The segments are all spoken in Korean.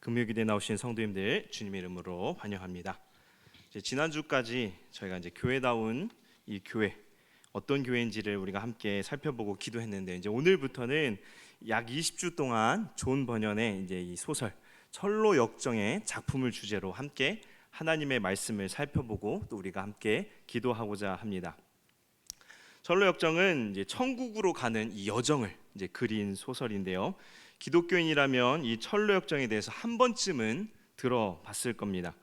금요일에 나오신 성도님들 주님의 이름으로 환영합니다. 지난주까지 저희가 교회다운 이 교회 어떤 교회인지를 우리가 함께 살펴보고 기도했는데 오늘부터는 약 20주 동안 존 버년의 이 소설 철로 역정의 작품을 주제로 함께 하나님의 말씀을 살펴보고 또 우리가 함께 기도하고자 합니다. 철로 역정은 천국으로 가는 이 여정을 그린 소설인데요. 기독교인이라면 이 철로 역정에 대해서 한 번쯤은 들어봤을 겁니다.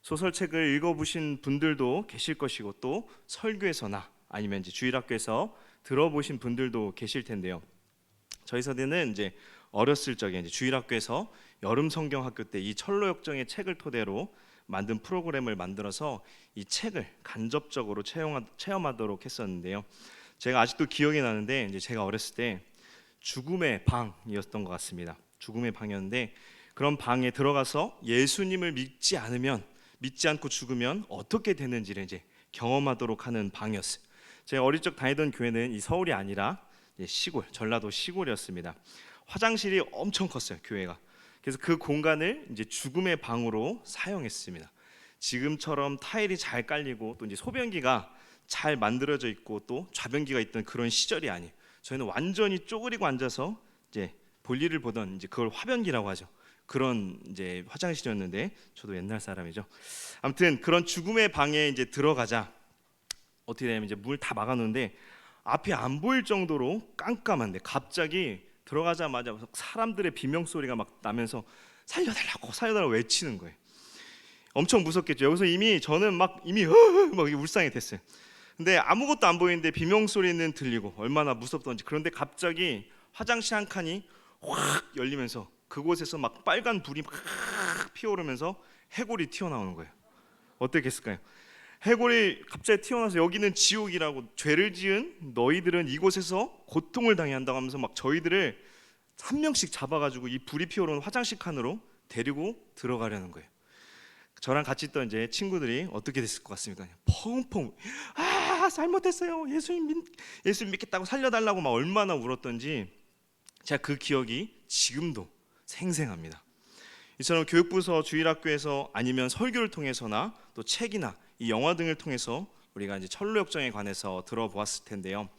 소설책을 읽어보신 분들도 계실 것이고 또 설교에서나 아니면 주일학교에서 들어보신 분들도 계실 텐데요. 저희 세대는 어렸을 적에 주일학교에서 여름 성경학교 때 이 철로 역정의 책을 토대로 만든 프로그램을 만들어서 이 책을 간접적으로 체험하도록 했었는데요. 제가 아직도 기억이 나는데 제가 어렸을 때 죽음의 방이었던 것 같습니다. 죽음의 방이었는데 그런 방에 들어가서 예수님을 믿지 않고 죽으면 어떻게 되는지를 경험하도록 하는 방이었어요. 제가 어릴 적 다니던 교회는 이 서울이 아니라 시골, 전라도 시골이었습니다. 화장실이 엄청 컸어요, 교회가. 그래서 그 공간을 죽음의 방으로 사용했습니다. 지금처럼 타일이 잘 깔리고 또 소변기가 잘 만들어져 있고 또 좌변기가 있던 그런 시절이 아니에요. 저희는 완전히 쪼그리고 앉아서 볼일을 보던 그걸 화변기라고 하죠. 그런 화장실이었는데 저도 옛날 사람이죠. 아무튼 그런 죽음의 방에 들어가자 어떻게 되냐면 물 다 막아놓는데 앞이 안 보일 정도로 깜깜한데 갑자기 들어가자마자 사람들의 비명 소리가 막 나면서 살려달라고 외치는 거예요. 엄청 무섭겠죠. 여기서 이미 저는 이미 울상이 됐어요. 근데 아무것도 안 보이는데 비명 소리는 들리고 얼마나 무섭던지. 그런데 갑자기 화장실 한 칸이 확 열리면서 그곳에서 막 빨간 불이 막 피어오르면서 해골이 튀어나오는 거예요. 어떻겠을까요? 해골이 갑자기 튀어나와서 여기는 지옥이라고, 죄를 지은 너희들은 이곳에서 고통을 당해야 한다고 하면서 막 저희들을 한 명씩 잡아가지고 이 불이 피어오르는 화장실 칸으로 데리고 들어가려는 거예요. 저랑 같이 있던 친구들이 어떻게 됐을 것 같습니까? 펑펑 잘못했어요, 예수님 믿겠다고 살려달라고 막 얼마나 울었던지 제가 그 기억이 지금도 생생합니다. 이처럼 교육부서 주일학교에서 아니면 설교를 통해서나 또 책이나 이 영화 등을 통해서 우리가 철로 역정에 관해서 들어보았을 텐데요.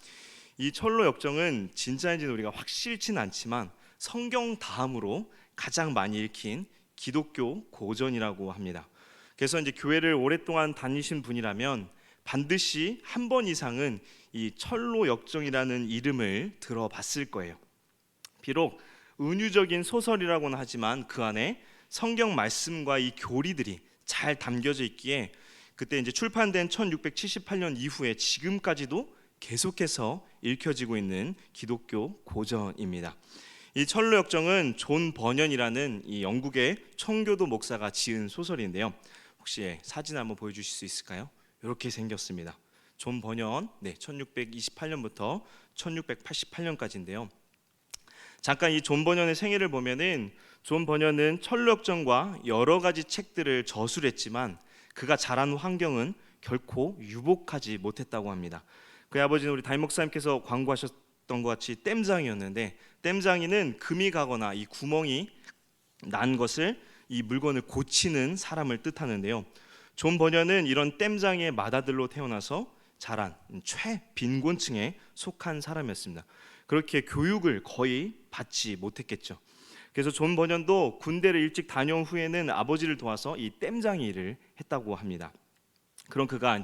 이 철로 역정은 진짜인지는 우리가 확실치는 않지만 성경 다음으로 가장 많이 읽힌 기독교 고전이라고 합니다. 그래서 교회를 오랫동안 다니신 분이라면 반드시 한 번 이상은 이 철로 역정이라는 이름을 들어봤을 거예요. 비록 은유적인 소설이라고는 하지만 그 안에 성경 말씀과 이 교리들이 잘 담겨져 있기에 그때 출판된 1678년 이후에 지금까지도 계속해서 읽혀지고 있는 기독교 고전입니다. 이 철로 역정은 존 버년이라는 이 영국의 청교도 목사가 지은 소설인데요. 혹시 사진 한번 보여주실 수 있을까요? 이렇게 생겼습니다. 존 버년, 1628년부터 1688년까지인데요. 잠깐 이 존 버년의 생애를 보면은 존 버년은 철로 역정과 여러 가지 책들을 저술했지만 그가 자란 환경은 결코 유복하지 못했다고 합니다. 그의 아버지는 우리 담임 목사님께서 광고하셨던 것 같이 땜장이었는데, 땜장이는 금이 가거나 이 구멍이 난 것을 이 물건을 고치는 사람을 뜻하는데요. 존 버년은 이런 땜장이의 맏아들로 태어나서 자란 최빈곤층에 속한 사람이었습니다. 그렇게 교육을 거의 받지 못했겠죠. 그래서 존 버년도 군대를 일찍 다녀온 후에는 아버지를 도와서 이 땜장이 일을 했다고 합니다. 그럼 그가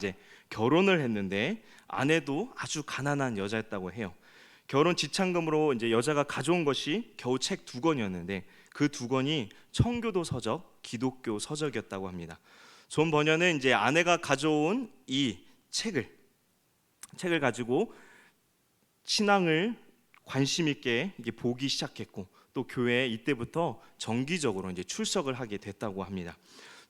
결혼을 했는데 아내도 아주 가난한 여자였다고 해요. 결혼 지참금으로 여자가 가져온 것이 겨우 책 2권이었는데 그 2권이 청교도 서적, 기독교 서적이었다고 합니다. 존 버년은 아내가 가져온 이 책을 가지고 신앙을 관심 있게 보기 시작했고 또 교회에 이때부터 정기적으로 출석을 하게 됐다고 합니다.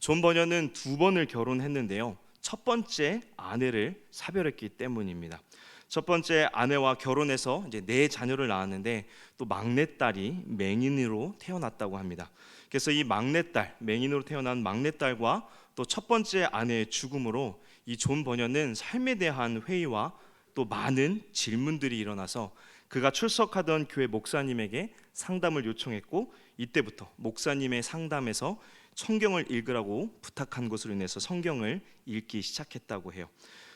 존 버년은 2번을 결혼했는데요. 첫 번째 아내를 사별했기 때문입니다. 첫 번째 아내와 결혼해서 4자녀를 낳았는데 또 막내딸이 맹인으로 태어났다고 합니다. 그래서 이 맹인으로 태어난 막내딸과 또 첫 번째 아내의 죽음으로 이 존 버년은 삶에 대한 회의와 또 많은 질문들이 일어나서 그가 출석하던 교회 목사님에게 상담을 요청했고 이때부터 목사님의 상담에서 성경을 읽으라고 부탁한 것으로 인해서 성경을 읽기 시작했다고 해요.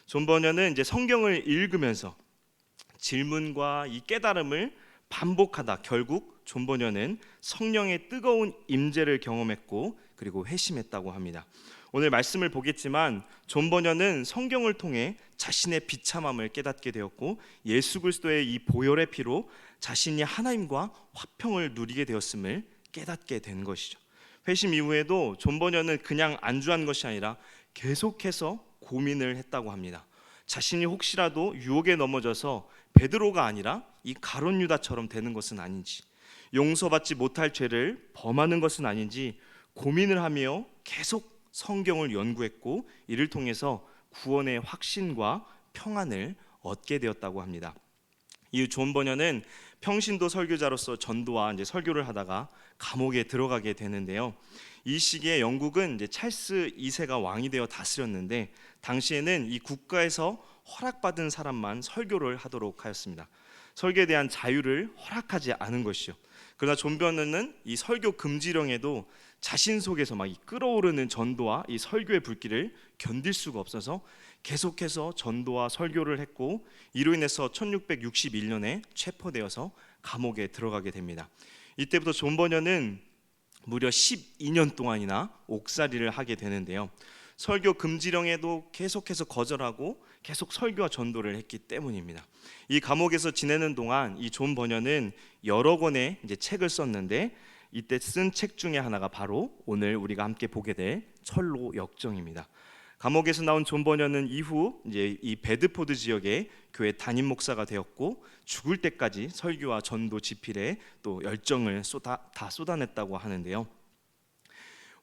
존 버녀는 이제 성경을 읽으면서 질문과 이 깨달음을 반복하다 결국 존 버녀는 성령의 뜨거운 임재를 경험했고 그리고 회심했다고 합니다. 오늘 말씀을 보겠지만 존 버녀는 성경을 통해 자신의 비참함을 깨닫게 되었고 예수 그리스도의 이 보혈의 피로 자신이 하나님과 화평을 누리게 되었음을 깨닫게 된 것이죠. 회심 이후에도 존 버녀는 그냥 안주한 것이 아니라 계속해서 고민을 했다고 합니다. 자신이 혹시라도 유혹에 넘어져서 베드로가 아니라 이 가룟 유다처럼 되는 것은 아닌지, 용서받지 못할 죄를 범하는 것은 아닌지 고민을 하며 계속 성경을 연구했고 이를 통해서 구원의 확신과 평안을 얻게 되었다고 합니다. 이후 존 버녀는 평신도 설교자로서 전도와 이제 설교를 하다가 감옥에 들어가게 되는데요. 이 시기에 영국은 이제 찰스 2세가 왕이 되어 다스렸는데 당시에는 이 국가에서 허락받은 사람만 설교를 하도록 하였습니다. 설교에 대한 자유를 허락하지 않은 것이요. 그러나 존 버녀는 이 설교 금지령에도 자신 속에서 막 이 끓어오르는 전도와 이 설교의 불길을 견딜 수가 없어서 계속해서 전도와 설교를 했고 이로 인해서 1661년에 체포되어서 감옥에 들어가게 됩니다. 이때부터 존 버녀는 무려 12년 동안이나 옥살이를 하게 되는데요. 설교 금지령에도 계속해서 거절하고 계속 설교와 전도를 했기 때문입니다. 이 감옥에서 지내는 동안 이 존 버녀는 여러 권의 이제 책을 썼는데 이때 쓴 책 중에 하나가 바로 오늘 우리가 함께 보게 될 철로 역정입니다. 감옥에서 나온 존 버녀는 이후 이제 이 베드포드 지역의 교회 담임 목사가 되었고 죽을 때까지 설교와 전도 집필에 또 열정을 다 쏟아냈다고 하는데요.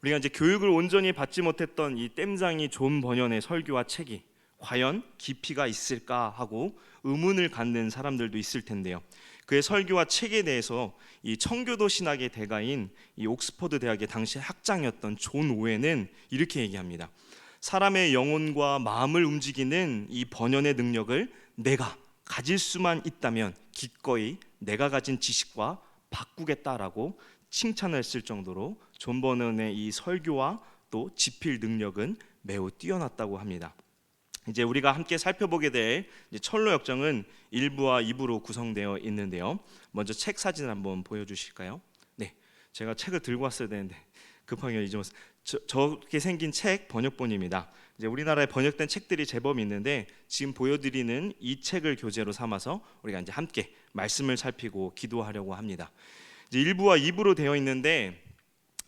우리가 이제 교육을 온전히 받지 못했던 이 땜장이 존 버녀의 설교와 책이 과연 깊이가 있을까 하고 의문을 갖는 사람들도 있을 텐데요. 그의 설교와 책에 대해서 이 청교도 신학의 대가인 이 옥스퍼드 대학의 당시 학장이었던 존 오웬은 이렇게 얘기합니다. 사람의 영혼과 마음을 움직이는 이 번연의 능력을 내가 가질 수만 있다면 기꺼이 내가 가진 지식과 바꾸겠다라고 칭찬을 했을 정도로 존 버넌의 이 설교와 또 집필 능력은 매우 뛰어났다고 합니다. 이제 우리가 함께 살펴보게 될 철로 역정은 1부와 2부로 구성되어 있는데요. 먼저 책 사진을 한번 보여주실까요? 네, 제가 책을 들고 왔어야 되는데 급하게 잊어먹었어요. 저렇게 생긴 책 번역본입니다. 이제 우리나라에 번역된 책들이 제법 있는데 지금 보여드리는 이 책을 교재로 삼아서 우리가 이제 함께 말씀을 살피고 기도하려고 합니다. 이제 1부와 2부로 되어 있는데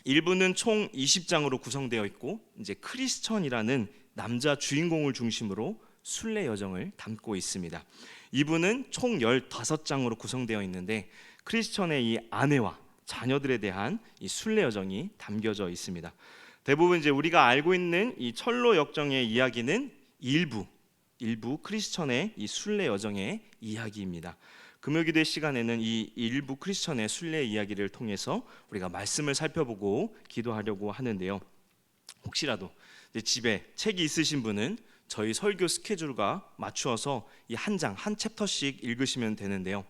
1부는 총 20장으로 구성되어 있고 이제 크리스천이라는 남자 주인공을 중심으로 순례 여정을 담고 있습니다. 2부는 총 15장으로 구성되어 있는데 크리스천의 이 아내와 자녀들에 대한 이 순례 여정이 담겨져 있습니다. 대부분 이제 우리가 알고 있는 이 철로 역정의 이야기는 일부 크리스천의 이 순례 여정의 이야기입니다. 금요기도의 시간에는 이 일부 크리스천의 순례 이야기를 통해서 우리가 말씀을 살펴보고 기도하려고 하는데요. 혹시라도 집에 책이 있으신 분은 저희 설교 스케줄과 맞추어서 이 한 챕터씩 읽으시면 되는데요.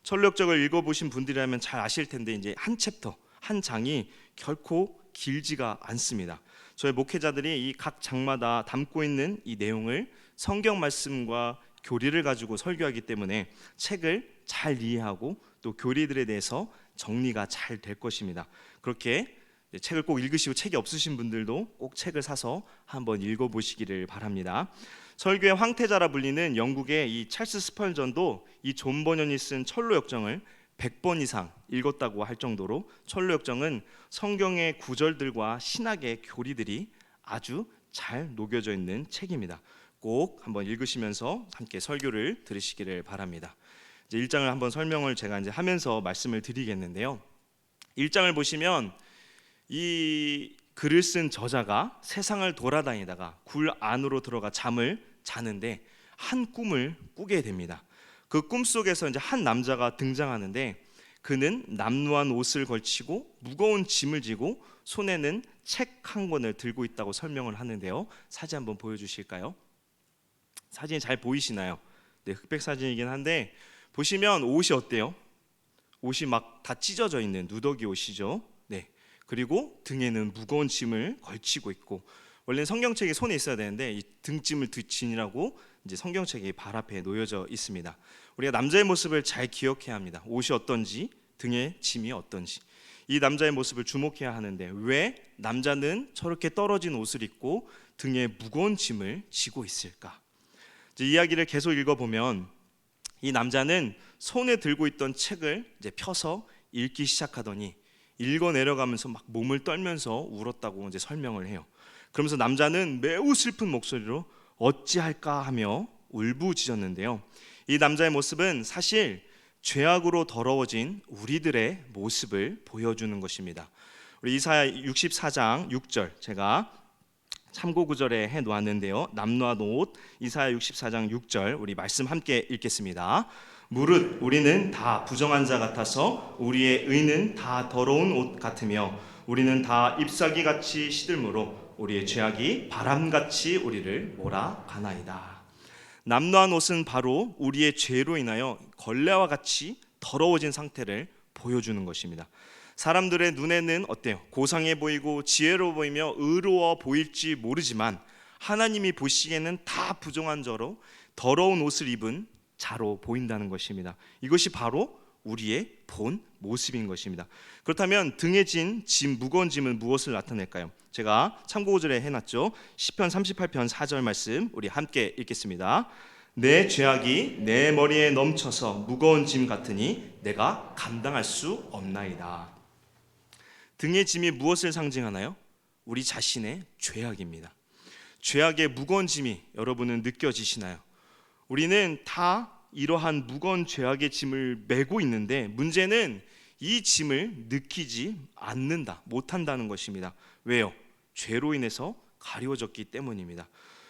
철로 역정을 읽어보신 분들이라면 잘 아실 텐데 이제 한 챕터, 한 장이 결코 길지가 않습니다. 저희 목회자들이 이 각 장마다 담고 있는 이 내용을 성경 말씀과 교리를 가지고 설교하기 때문에 책을 잘 이해하고 또 교리들에 대해서 정리가 잘 될 것입니다. 그렇게 책을 꼭 읽으시고 책이 없으신 분들도 꼭 책을 사서 한번 읽어보시기를 바랍니다. 설교의 황태자라 불리는 영국의 이 찰스 스펄전도 이 존 버넌이 쓴 철로 역정을 100번 이상 읽었다고 할 정도로 철로 역정은 성경의 구절들과 신학의 교리들이 아주 잘 녹여져 있는 책입니다. 꼭 한번 읽으시면서 함께 설교를 들으시기를 바랍니다. 이제 1장을 한번 설명을 제가 이제 하면서 말씀을 드리겠는데요. 1장을 보시면 이 글을 쓴 저자가 세상을 돌아다니다가 굴 안으로 들어가 잠을 자는데 한 꿈을 꾸게 됩니다. 그 꿈 속에서 이제 한 남자가 등장하는데 그는 남루한 옷을 걸치고 무거운 짐을 지고 손에는 책 한 권을 들고 있다고 설명을 하는데요. 사진 한번 보여주실까요? 사진이 잘 보이시나요? 네, 흑백 사진이긴 한데 보시면 옷이 어때요? 옷이 막 다 찢어져 있는 누더기 옷이죠. 네. 그리고 등에는 무거운 짐을 걸치고 있고, 원래는 성경책이 손에 있어야 되는데 이 등짐을 지니라고 이제 성경책이 발 앞에 놓여져 있습니다. 우리가 남자의 모습을 잘 기억해야 합니다. 옷이 어떤지, 등의 짐이 어떤지. 이 남자의 모습을 주목해야 하는데 왜 남자는 저렇게 떨어진 옷을 입고 등에 무거운 짐을 지고 있을까? 이제 이야기를 계속 읽어보면 이 남자는 손에 들고 있던 책을 이제 펴서 읽기 시작하더니 읽어 내려가면서 막 몸을 떨면서 울었다고 이제 설명을 해요. 그러면서 남자는 매우 슬픈 목소리로 어찌할까 하며 울부짖었는데요. 이 남자의 모습은 사실 죄악으로 더러워진 우리들의 모습을 보여주는 것입니다. 우리 이사야 64장 6절 제가 참고 구절에 해 놓았는데요. 남노한 옷 이사야 64장 6절 우리 말씀 함께 읽겠습니다. 무릇 우리는 다 부정한 자 같아서 우리의 의는 다 더러운 옷 같으며 우리는 다 잎사귀 같이 시들므로 우리의 죄악이 바람같이 우리를 몰아가나이다. 남노한 옷은 바로 우리의 죄로 인하여 걸레와 같이 더러워진 상태를 보여주는 것입니다. 사람들의 눈에는 어때요? 고상해 보이고 지혜로워 보이며 의로워 보일지 모르지만 하나님이 보시기에는 다 부정한 자로 더러운 옷을 입은 자로 보인다는 것입니다. 이것이 바로 우리의 본 모습인 것입니다. 그렇다면 등에 진 짐, 무거운 짐은 무엇을 나타낼까요? 제가 참고구절에 해놨죠. 시편 38편 4절 말씀 우리 함께 읽겠습니다. 내 죄악이 내 머리에 넘쳐서 무거운 짐 같으니 내가 감당할 수 없나이다. 등의 짐이 무엇을 상징하나요? 우리 자신의 죄악입니다. 죄악의 무거운 짐이 여러분은 느껴지시나요? 우리는 다 이러한 무거운 죄악의 짐을 메고 있는데 문제는 이 짐을 느끼지 않는다, 못한다는 것입니다. 왜요? 죄로 인해서 가려워졌기 때문입니다.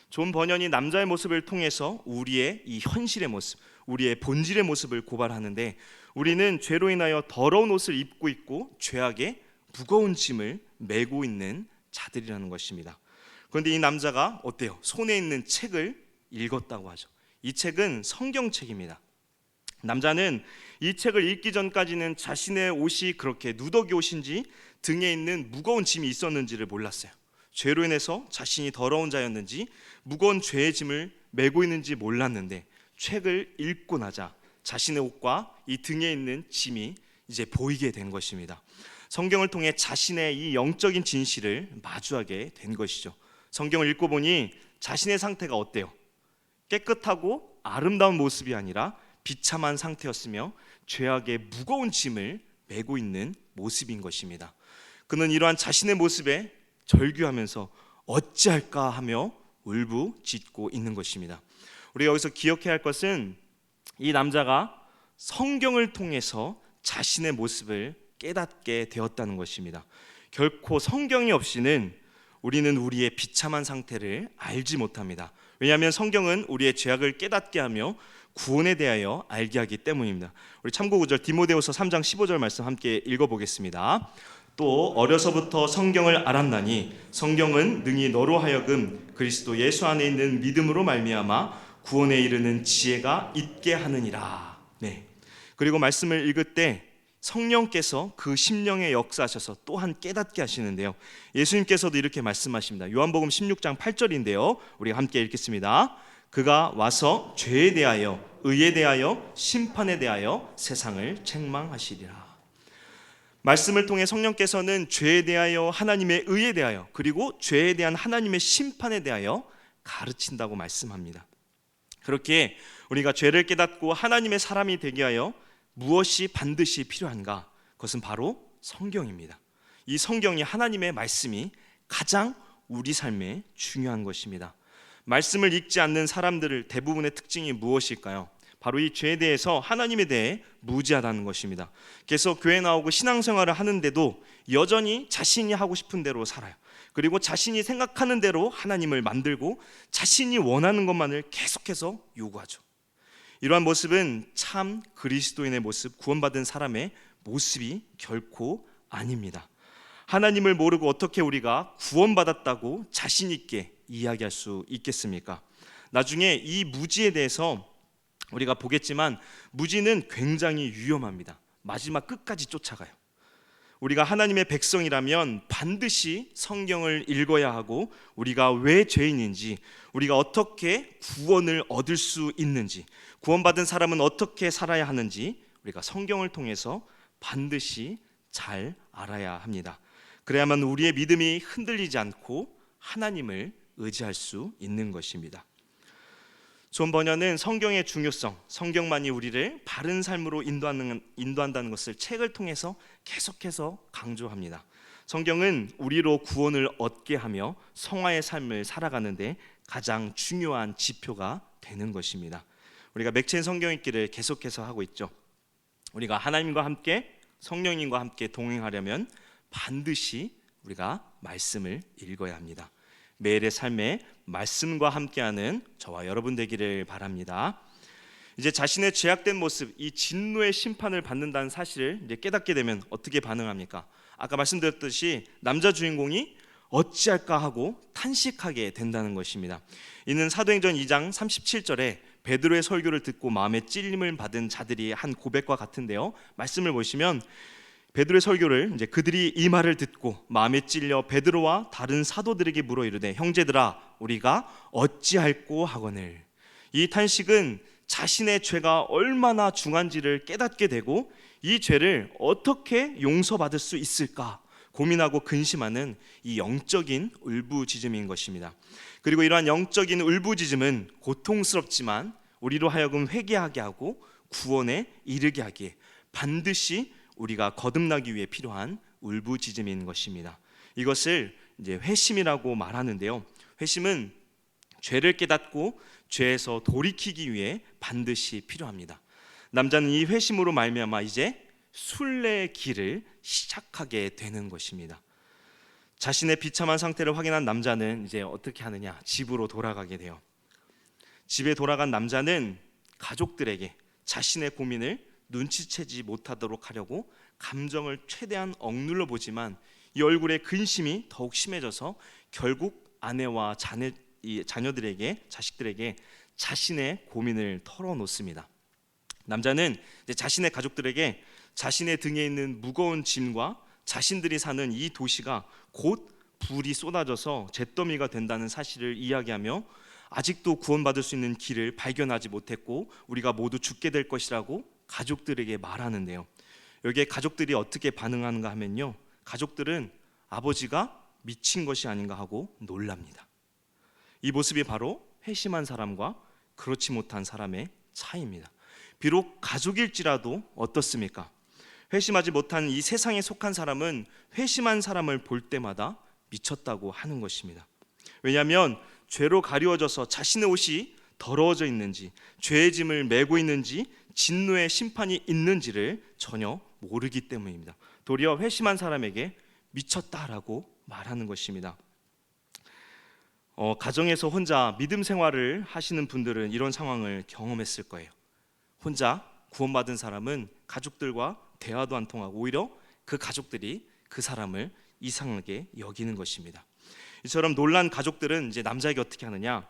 존 버년이 남자의 모습을 통해서 우리의 이 현실의 모습, 우리의 본질의 모습을 고발하는데 우리는 죄로 인하여 더러운 옷을 입고 있고 죄악의 무거운 짐을 메고 있는 자들이라는 것입니다. 그런데 이 남자가 어때요? 손에 있는 책을 읽었다고 하죠. 이 책은 성경책입니다. 남자는 이 책을 읽기 전까지는 자신의 옷이 그렇게 누더기 옷인지 등에 있는 무거운 짐이 있었는지를 몰랐어요. 죄로 인해서 자신이 더러운 자였는지 무거운 죄의 짐을 메고 있는지 몰랐는데 책을 읽고 나자 자신의 옷과 이 등에 있는 짐이 이제 보이게 된 것입니다. 성경을 통해 자신의 이 영적인 진실을 마주하게 된 것이죠. 성경을 읽고 보니 자신의 상태가 어때요? 깨끗하고 아름다운 모습이 아니라 비참한 상태였으며 죄악의 무거운 짐을 메고 있는 모습인 것입니다. 그는 이러한 자신의 모습에 절규하면서 어찌할까 하며 울부짖고 있는 것입니다. 우리가 여기서 기억해야 할 것은 이 남자가 성경을 통해서 자신의 모습을 깨닫게 되었다는 것입니다. 결코 성경이 없이는 우리는 우리의 비참한 상태를 알지 못합니다. 왜냐하면 성경은 우리의 죄악을 깨닫게 하며 구원에 대하여 알게 하기 때문입니다. 우리 참고구절 디모데후서 3장 15절 말씀 함께 읽어보겠습니다. 또 어려서부터 성경을 알았나니 성경은 능히 너로 하여금 그리스도 예수 안에 있는 믿음으로 말미암아 구원에 이르는 지혜가 있게 하느니라. 네. 그리고 말씀을 읽을 때 성령께서 그 심령에 역사하셔서 또한 깨닫게 하시는데요. 예수님께서도 이렇게 말씀하십니다. 요한복음 16장 8절인데요. 우리 함께 읽겠습니다. 그가 와서 죄에 대하여 의에 대하여 심판에 대하여 세상을 책망하시리라. 말씀을 통해 성령께서는 죄에 대하여 하나님의 의에 대하여 그리고 죄에 대한 하나님의 심판에 대하여 가르친다고 말씀합니다. 그렇게 우리가 죄를 깨닫고 하나님의 사람이 되게 하여 무엇이 반드시 필요한가? 그것은 바로 성경입니다. 이 성경이 하나님의 말씀이 가장 우리 삶에 중요한 것입니다. 말씀을 읽지 않는 사람들을 대부분의 특징이 무엇일까요? 바로 이 죄에 대해서 하나님에 대해 무지하다는 것입니다. 계속 교회 나오고 신앙생활을 하는데도 여전히 자신이 하고 싶은 대로 살아요. 그리고 자신이 생각하는 대로 하나님을 만들고 자신이 원하는 것만을 계속해서 요구하죠. 이러한 모습은 참 그리스도인의 모습, 구원받은 사람의 모습이 결코 아닙니다. 하나님을 모르고 어떻게 우리가 구원받았다고 자신 있게 이야기할 수 있겠습니까? 나중에 이 무지에 대해서 우리가 보겠지만 무지는 굉장히 위험합니다. 마지막 끝까지 쫓아가요. 우리가 하나님의 백성이라면 반드시 성경을 읽어야 하고, 우리가 왜 죄인인지, 우리가 어떻게 구원을 얻을 수 있는지, 구원받은 사람은 어떻게 살아야 하는지 우리가 성경을 통해서 반드시 잘 알아야 합니다. 그래야만 우리의 믿음이 흔들리지 않고 하나님을 의지할 수 있는 것입니다. 존 버녀는 성경의 중요성, 성경만이 우리를 바른 삶으로 인도한다는 것을 책을 통해서 계속해서 강조합니다. 성경은 우리로 구원을 얻게 하며 성화의 삶을 살아가는데 가장 중요한 지표가 되는 것입니다. 우리가 맥체인 성경 읽기를 계속해서 하고 있죠. 우리가 하나님과 함께, 성령님과 함께 동행하려면 반드시 우리가 말씀을 읽어야 합니다. 매일의 삶에 말씀과 함께하는 저와 여러분 되기를 바랍니다. 이제 자신의 죄악된 모습, 이 진노의 심판을 받는다는 사실을 이제 깨닫게 되면 어떻게 반응합니까? 아까 말씀드렸듯이 남자 주인공이 어찌할까 하고 탄식하게 된다는 것입니다. 이는 사도행전 2장 37절에 베드로의 설교를 듣고 마음에 찔림을 받은 자들이 한 고백과 같은데요. 말씀을 보시면 베드로의 설교를 이제 그들이 이 말을 듣고 마음에 찔려 베드로와 다른 사도들에게 물어 이르되 형제들아 우리가 어찌할꼬 하거늘. 이 탄식은 자신의 죄가 얼마나 중한지를 깨닫게 되고 이 죄를 어떻게 용서받을 수 있을까 고민하고 근심하는 이 영적인 울부짖음인 것입니다. 그리고 이러한 영적인 울부짖음은 고통스럽지만 우리로 하여금 회개하게 하고 구원에 이르게 하기에 반드시 우리가 거듭나기 위해 필요한 울부짖음인 것입니다. 이것을 이제 회심이라고 말하는데요. 회심은 죄를 깨닫고 죄에서 돌이키기 위해 반드시 필요합니다. 남자는 이 회심으로 말미암아 이제 순례의 길을 시작하게 되는 것입니다. 자신의 비참한 상태를 확인한 남자는 이제 어떻게 하느냐? 집으로 돌아가게 돼요. 집에 돌아간 남자는 가족들에게 자신의 고민을 눈치채지 못하도록 하려고 감정을 최대한 억눌러 보지만 이 얼굴에 근심이 더욱 심해져서 결국 아내와 자녀들에게, 자식들에게 자신의 고민을 털어놓습니다. 남자는 이제 자신의 가족들에게 자신의 등에 있는 무거운 짐과 자신들이 사는 이 도시가 곧 불이 쏟아져서 잿더미가 된다는 사실을 이야기하며 아직도 구원받을 수 있는 길을 발견하지 못했고 우리가 모두 죽게 될 것이라고 가족들에게 말하는데요. 여기에 가족들이 어떻게 반응하는가 하면요, 가족들은 아버지가 미친 것이 아닌가 하고 놀랍니다. 이 모습이 바로 회심한 사람과 그렇지 못한 사람의 차이입니다. 비록 가족일지라도 어떻습니까? 회심하지 못한 이 세상에 속한 사람은 회심한 사람을 볼 때마다 미쳤다고 하는 것입니다. 왜냐하면 죄로 가리워져서 자신의 옷이 더러워져 있는지, 죄의 짐을 메고 있는지, 진노의 심판이 있는지를 전혀 모르기 때문입니다. 도리어 회심한 사람에게 미쳤다라고 말하는 것입니다. 가정에서 혼자 믿음 생활을 하시는 분들은 이런 상황을 경험했을 거예요. 혼자 구원받은 사람은 가족들과 대화도 안 통하고 오히려 그 가족들이 그 사람을 이상하게 여기는 것입니다. 이처럼 놀란 가족들은 이제 남자에게 어떻게 하느냐?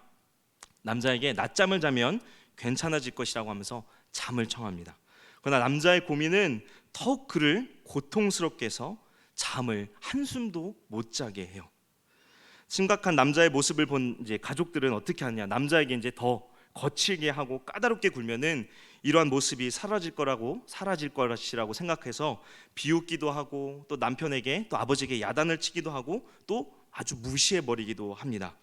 남자에게 낮잠을 자면 괜찮아질 것이라고 하면서 잠을 청합니다. 그러나 남자의 고민은 더욱 그를 고통스럽게 해서 잠을 한숨도 못 자게 해요. 심각한 남자의 모습을 본 이제 가족들은 어떻게 하냐? 남자에게 이제 더 거칠게 하고 까다롭게 굴면은 이러한 모습이 사라질 것이라고 생각해서 비웃기도 하고 또 남편에게 또 아버지에게 야단을 치기도 하고 또 아주 무시해 버리기도 합니다.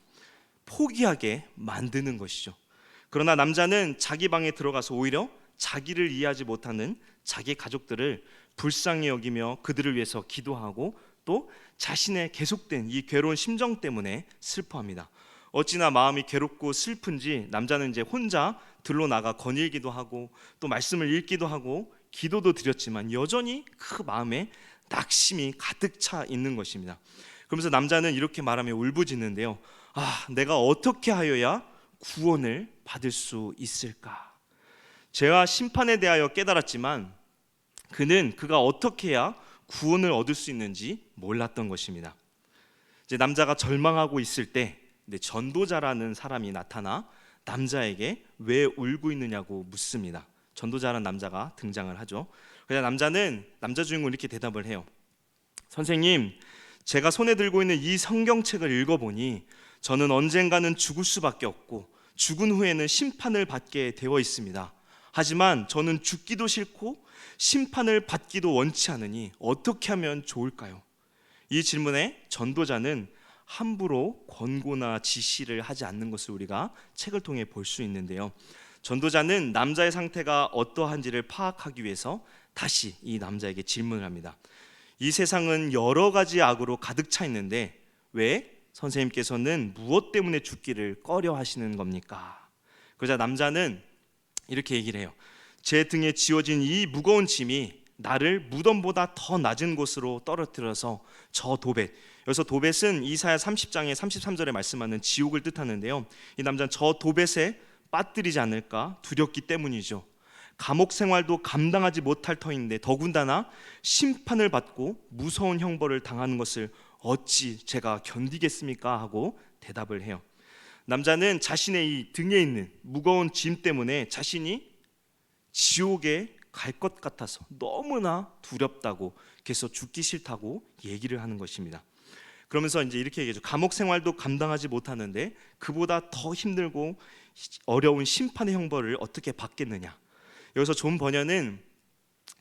포기하게 만드는 것이죠. 그러나 남자는 자기 방에 들어가서 오히려 자기를 이해하지 못하는 자기 가족들을 불쌍히 여기며 그들을 위해서 기도하고 또 자신의 계속된 이 괴로운 심정 때문에 슬퍼합니다. 어찌나 마음이 괴롭고 슬픈지 남자는 이제 혼자 들로 나가 거닐기도 하고 또 말씀을 읽기도 하고 기도도 드렸지만 여전히 그 마음에 낙심이 가득 차 있는 것입니다. 그러면서 남자는 이렇게 말하며 울부짖는데요. 내가 어떻게 하여야 구원을 받을 수 있을까? 죄와 심판에 대하여 깨달았지만 그가 어떻게 해야 구원을 얻을 수 있는지 몰랐던 것입니다. 이제 남자가 절망하고 있을 때 전도자라는 사람이 나타나 남자에게 왜 울고 있느냐고 묻습니다. 전도자라는 남자가 등장을 하죠. 그래서 남자 주인공은 이렇게 대답을 해요. 선생님, 제가 손에 들고 있는 이 성경책을 읽어보니 저는 언젠가는 죽을 수밖에 없고 죽은 후에는 심판을 받게 되어 있습니다. 하지만 저는 죽기도 싫고 심판을 받기도 원치 않으니 어떻게 하면 좋을까요? 이 질문에 전도자는 함부로 권고나 지시를 하지 않는 것을 우리가 책을 통해 볼 수 있는데요. 전도자는 남자의 상태가 어떠한지를 파악하기 위해서 다시 이 남자에게 질문을 합니다. 이 세상은 여러 가지 악으로 가득 차 있는데 왜 선생님께서는 무엇 때문에 죽기를 꺼려 하시는 겁니까? 그러자 남자는 이렇게 얘기를 해요. 제 등에 지어진 이 무거운 짐이 나를 무덤보다 더 낮은 곳으로 떨어뜨려서 저 도벳, 여기서 도벳은 이사야 30장의 33절에 말씀하는 지옥을 뜻하는데요. 이 남자는 저 도벳에 빠뜨리지 않을까 두렵기 때문이죠. 감옥 생활도 감당하지 못할 터인데 더군다나 심판을 받고 무서운 형벌을 당하는 것을 어찌 제가 견디겠습니까? 하고 대답을 해요. 남자는 자신의 이 등에 있는 무거운 짐 때문에 자신이 지옥에 갈 것 같아서 너무나 두렵다고, 그래서 죽기 싫다고 얘기를 하는 것입니다. 그러면서 이제 이렇게 얘기하죠. 감옥 생활도 감당하지 못하는데 그보다 더 힘들고 어려운 심판의 형벌을 어떻게 받겠느냐. 여기서 존 버녀는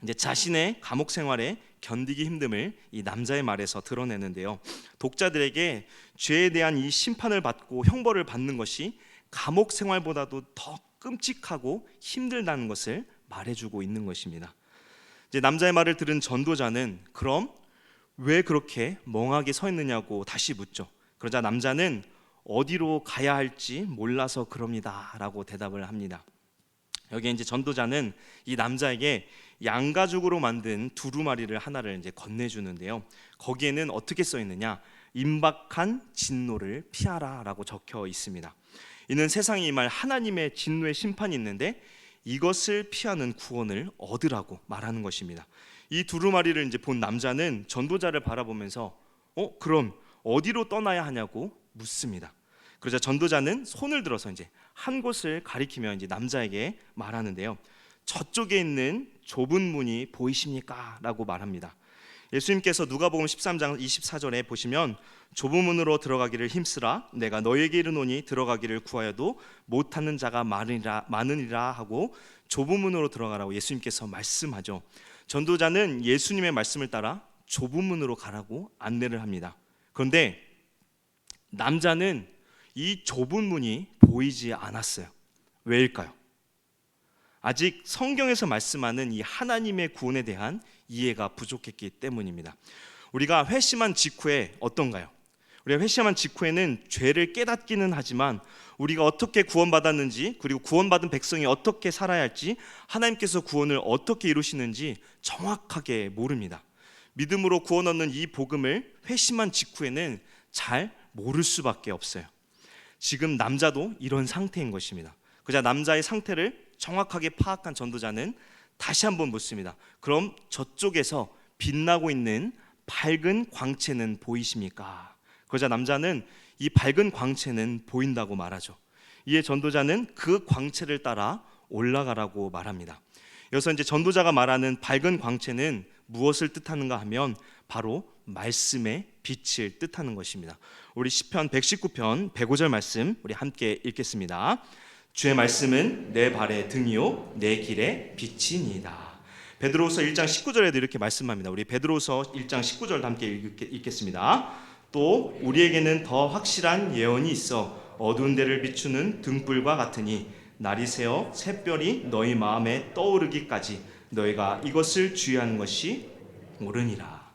이제 자신의 감옥 생활에 견디기 힘듦을 이 남자의 말에서 드러내는데요. 독자들에게 죄에 대한 이 심판을 받고 형벌을 받는 것이 감옥 생활보다도 더 끔찍하고 힘들다는 것을 말해주고 있는 것입니다. 이제 남자의 말을 들은 전도자는 그럼 왜 그렇게 멍하게 서 있느냐고 다시 묻죠. 그러자 남자는 어디로 가야 할지 몰라서 그럽니다라고 대답을 합니다. 여기에 이제 전도자는 이 남자에게 양가죽으로 만든 두루마리를 하나를 이제 건네주는데요. 거기에는 어떻게 써 있느냐? 임박한 진노를 피하라라고 적혀 있습니다. 이는 세상에 임할 하나님의 진노의 심판이 있는데 이것을 피하는 구원을 얻으라고 말하는 것입니다. 이 두루마리를 이제 본 남자는 전도자를 바라보면서 그럼 어디로 떠나야 하냐고 묻습니다. 그러자 전도자는 손을 들어서 이제 한 곳을 가리키며 이제 남자에게 말하는데요. 저쪽에 있는 좁은 문이 보이십니까? 라고 말합니다. 예수님께서 누가복음 13장 24절에 보시면 좁은 문으로 들어가기를 힘쓰라 내가 너에게 이르노니 들어가기를 구하여도 못하는 자가 많으니라 하고 좁은 문으로 들어가라고 예수님께서 말씀하죠. 전도자는 예수님의 말씀을 따라 좁은 문으로 가라고 안내를 합니다. 그런데 남자는 이 좁은 문이 보이지 않았어요. 왜일까요? 아직 성경에서 말씀하는 이 하나님의 구원에 대한 이해가 부족했기 때문입니다. 우리가 회심한 직후에 어떤가요? 우리가 회심한 직후에는 죄를 깨닫기는 하지만 우리가 어떻게 구원받았는지, 그리고 구원받은 백성이 어떻게 살아야 할지, 하나님께서 구원을 어떻게 이루시는지 정확하게 모릅니다. 믿음으로 구원 얻는 이 복음을 회심한 직후에는 잘 모를 수밖에 없어요. 지금 남자도 이런 상태인 것입니다. 그자 남자의 상태를 정확하게 파악한 전도자는 다시 한번 묻습니다. 그럼 저쪽에서 빛나고 있는 밝은 광채는 보이십니까? 그러자 남자는 이 밝은 광채는 보인다고 말하죠. 이에 전도자는 그 광채를 따라 올라가라고 말합니다. 여기서 이제 전도자가 말하는 밝은 광채는 무엇을 뜻하는가 하면 바로 말씀의 빛을 뜻하는 것입니다. 우리 시편 119편 105절 말씀 우리 함께 읽겠습니다. 주의 말씀은 내 발의 등이요 내 길의 빛이니이다. 베드로후서 1장 19절에도 이렇게 말씀합니다. 우리 베드로후서 1장 19절 함께 읽겠습니다. 또 우리에게는 더 확실한 예언이 있어 어두운 데를 비추는 등불과 같으니 날이 새어 샛별이 너희 마음에 떠오르기까지 너희가 이것을 주의하는 것이 옳으니라.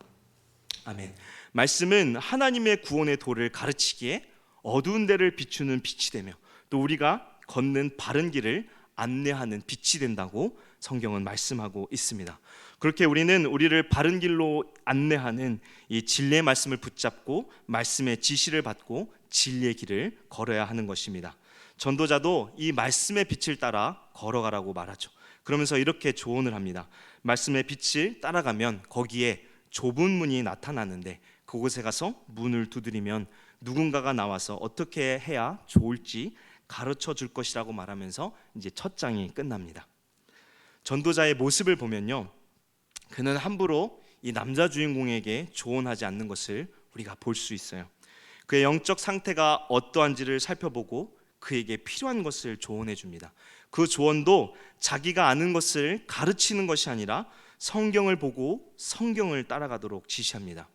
아멘. 말씀은 하나님의 구원의 도를 가르치기에 어두운 데를 비추는 빛이 되며 또 우리가 걷는 바른 길을 안내하는 빛이 된다고 성경은 말씀하고 있습니다. 그렇게 우리는 우리를 바른 길로 안내하는 이 진리의 말씀을 붙잡고 말씀의 지시를 받고 진리의 길을 걸어야 하는 것입니다. 전도자도 이 말씀의 빛을 따라 걸어가라고 말하죠. 그러면서 이렇게 조언을 합니다. 말씀의 빛을 따라가면 거기에 좁은 문이 나타나는데 그곳에 가서 문을 두드리면 누군가가 나와서 어떻게 해야 좋을지 가르쳐 줄 것이라고 말하면서 이제 첫 장이 끝납니다. 전도자의 모습을 보면요, 그는 함부로 이 남자 주인공에게 조언하지 않는 것을 우리가 볼 수 있어요. 그의 영적 상태가 어떠한지를 살펴보고 그에게 필요한 것을 조언해 줍니다. 그 조언도 자기가 아는 것을 가르치는 것이 아니라 성경을 보고 성경을 따라가도록 지시합니다.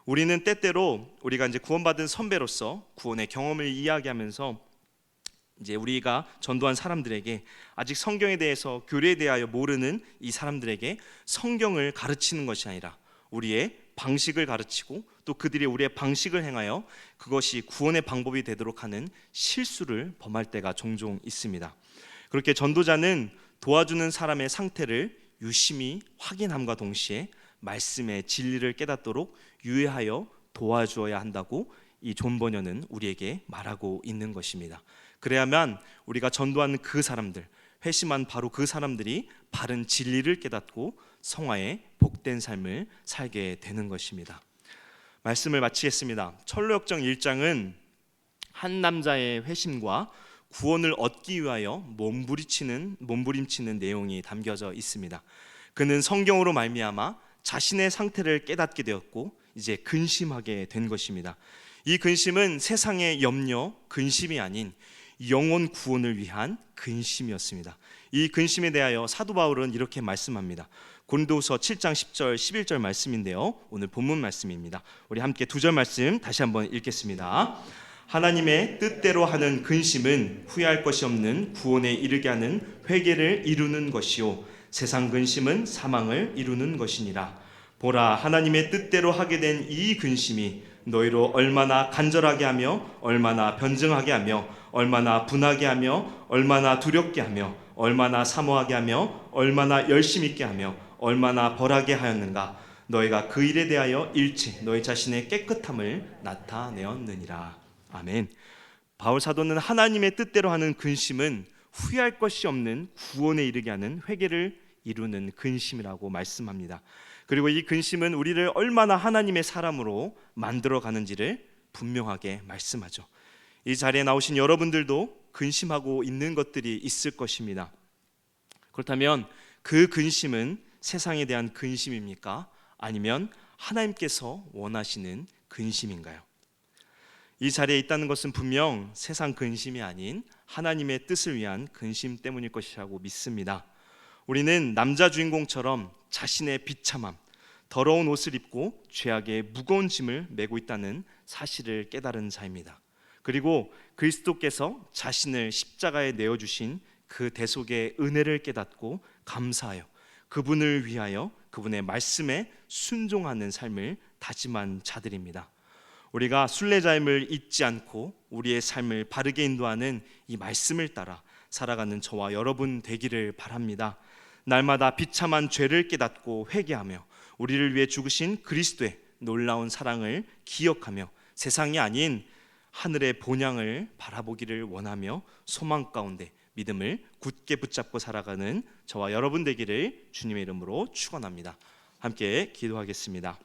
우리는 때때로 우리가 이제 구원받은 선배로서 구원의 경험을 이야기하면서 이제 우리가 전도한 사람들에게 아직 성경에 대해서, 교리에 대하여 모르는 이 사람들에게 성경을 가르치는 것이 아니라 우리의 방식을 가르치고 또 그들이 우리의 방식을 행하여 그것이 구원의 방법이 되도록 하는 실수를 범할 때가 종종 있습니다. 그렇게 전도자는 도와주는 사람의 상태를 유심히 확인함과 동시에 말씀의 진리를 깨닫도록 유의하여 도와주어야 한다고 이 존 버녀는 우리에게 말하고 있는 것입니다. 그래야만 우리가 전도하는 그 사람들, 회심한 바로 그 사람들이 바른 진리를 깨닫고 성화의 복된 삶을 살게 되는 것입니다. 말씀을 마치겠습니다. 철로역정 1장은 한 남자의 회심과 구원을 얻기 위하여 몸부림치는 내용이 담겨져 있습니다. 그는 성경으로 말미암아 자신의 상태를 깨닫게 되었고 이제 근심하게 된 것입니다. 이 근심은 세상의 염려, 근심이 아닌 영혼 구원을 위한 근심이었습니다. 이 근심에 대하여 사도 바울은 이렇게 말씀합니다. 고린도후서 7장 10절 11절 말씀인데요, 오늘 본문 말씀입니다. 우리 함께 2절 말씀 다시 한번 읽겠습니다. 하나님의 뜻대로 하는 근심은 후회할 것이 없는 구원에 이르게 하는 회개를 이루는 것이요 세상 근심은 사망을 이루는 것이니라. 보라, 하나님의 뜻대로 하게 된 이 근심이 너희로 얼마나 간절하게 하며 얼마나 변증하게 하며 얼마나 분하게 하며 얼마나 두렵게 하며 얼마나 사모하게 하며 얼마나 열심 있게 하며 얼마나 벌하게 하였는가. 너희가 그 일에 대하여 일체 너희 자신의 깨끗함을 나타내었느니라. 아멘. 바울 사도는 하나님의 뜻대로 하는 근심은 후회할 것이 없는 구원에 이르게 하는 회개를 이루는 근심이라고 말씀합니다. 그리고 이 근심은 우리를 얼마나 하나님의 사람으로 만들어 가는지를 분명하게 말씀하죠. 이 자리에 나오신 여러분들도 근심하고 있는 것들이 있을 것입니다. 그렇다면 그 근심은 세상에 대한 근심입니까? 아니면 하나님께서 원하시는 근심인가요? 이 자리에 있다는 것은 분명 세상 근심이 아닌 하나님의 뜻을 위한 근심 때문일 것이라고 믿습니다. 우리는 남자 주인공처럼 자신의 비참함, 더러운 옷을 입고 죄악의 무거운 짐을 메고 있다는 사실을 깨달은 자입니다. 그리고 그리스도께서 자신을 십자가에 내어주신 그 대속의 은혜를 깨닫고 감사하여 그분을 위하여 그분의 말씀에 순종하는 삶을 다짐한 자들입니다. 우리가 순례자임을 잊지 않고 우리의 삶을 바르게 인도하는 이 말씀을 따라 살아가는 저와 여러분 되기를 바랍니다. 날마다 비참한 죄를 깨닫고 회개하며 우리를 위해 죽으신 그리스도의 놀라운 사랑을 기억하며 세상이 아닌 하늘의 본향을 바라보기를 원하며 소망 가운데 믿음을 굳게 붙잡고 살아가는 저와 여러분 되기를 주님의 이름으로 축원합니다. 함께 기도하겠습니다.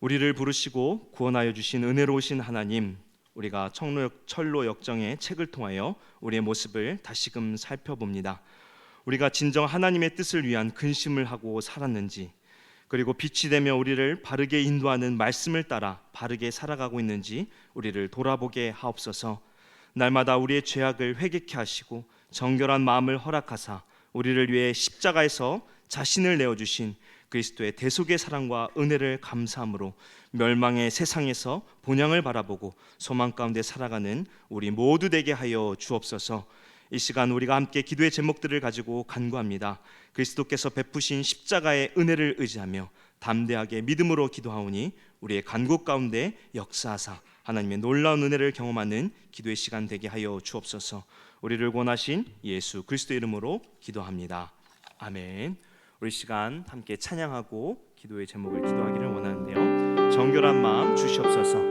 우리를 부르시고 구원하여 주신 은혜로우신 하나님, 우리가 철로 역정의 책을 통하여 우리의 모습을 다시금 살펴봅니다. 우리가 진정 하나님의 뜻을 위한 근심을 하고 살았는지, 그리고 빛이 되며 우리를 바르게 인도하는 말씀을 따라 바르게 살아가고 있는지 우리를 돌아보게 하옵소서. 날마다 우리의 죄악을 회개케 하시고 정결한 마음을 허락하사 우리를 위해 십자가에서 자신을 내어주신 그리스도의 대속의 사랑과 은혜를 감사함으로 멸망의 세상에서 본향을 바라보고 소망 가운데 살아가는 우리 모두 되게 하여 주옵소서. 이 시간 우리가 함께 기도의 제목들을 가지고 간구합니다. 그리스도께서 베푸신 십자가의 은혜를 의지하며 담대하게 믿음으로 기도하오니 우리의 간구 가운데 역사하사 하나님의 놀라운 은혜를 경험하는 기도의 시간 되게 하여 주옵소서. 우리를 권하신 예수 그리스도 이름으로 기도합니다. 아멘. 우리 시간 함께 찬양하고 기도의 제목을 기도하기를 원하는데요, 정결한 마음 주시옵소서.